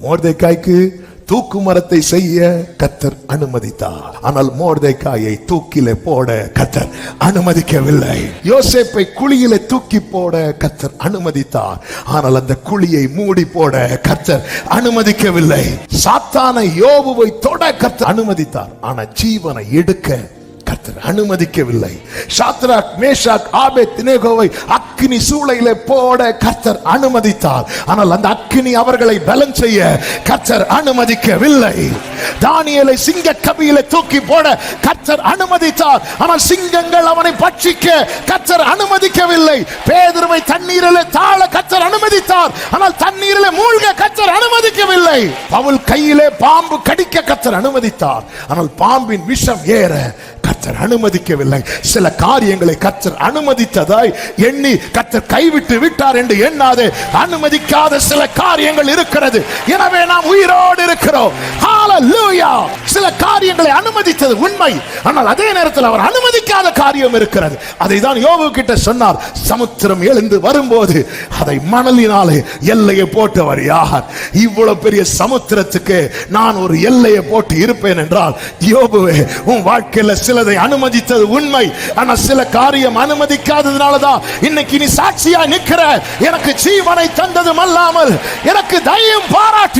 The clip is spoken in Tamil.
மொர்தெக்காய்க்கு தூக்கு மரத்தை செய்ய கர்த்தர் அனுமதித்தார். ஆனால் மொர்தெக்காயை தூக்கிலே போட கர்த்தர் அனுமதிக்கவில்லை. யோசேப்பை குழியிலே தூக்கி போட கர்த்தர் அனுமதித்தார். ஆனால் அந்த குழியை மூடி போட கர்த்தர் அனுமதிக்கவில்லை. சாத்தானை யோபுவை தொட கர்த்தர் அனுமதித்தார். ஆனால் ஜீவனை எடுக்க கர்த்தர் அனுமதிக்கவில்லை. சாத்ராக், மேஷாக், ஆபேத்நேகோவை அக்கினி சூளையிலே போட கர்த்தர் அனுமதித்தார். ஆனால் அந்த அக்கினி அவர்களை பலன் செய்ய கர்த்தர் அனுமதிக்கவில்லை. தானியேலை சிங்க கபியிலே தூக்கி போட கர்த்தர் அனுமதித்தார். ஆனால் சிங்கங்கள் அவனை பட்சிக்க கர்த்தர் அனுமதிக்கவில்லை. பேதுருவை தண்ணீரிலே தாழ கர்த்தர் அனுமதித்தார். ஆனால் தண்ணீரிலே மூழ்க கர்த்தர் அனுமதிக்கவில்லை. பவுல் கையிலே பாம்பு கடிக்க கர்த்தர் அனுமதித்தார். ஆனால் பாம்பின் விஷம் ஏற கர்த்தர் அனுமதிக்கவில்லை. சில காரியங்களை கர்த்தர் அனுமதித்ததாய் எண்ணி கர்த்தர் கைவிட்டு விட்டார் என்று எண்ணாதே. அனுமதிக்காத சில காரியங்கள் இருக்கிறது. எனவே நாம் உயிரோடு இருக்கிறோம். ஹalleluya. சில காரியங்களை அனுமதித்தது உண்மை. ஆனால் அதே நேரத்தில் அவர் அனுமதிக்காத காரியம் இருக்கிறது. அதை தான் யோபு கிட்ட சொன்னார். சமுத்திரம் எழுந்து வரும்போது அதை மணலினாலே எல்லையை போட்டவர் யார்? இவ்வளவு பெரிய சமுத்திரத்துக்கு நான் ஒரு எல்லையை போட்டு இருப்பேன் என்றால், யோபுவே, உன் வாழ்க்கையில சிலதை அனுமதித்தது உண்மை. ஆனா சில காரியம் அனுமதிக்காததுனாலதான் இன்னைக்கு நீ சாட்சியா நிக்கிற. எனக்கு ஜீவனை தந்ததும் அல்லாமல் எனக்கு தயவும் பாராட்டி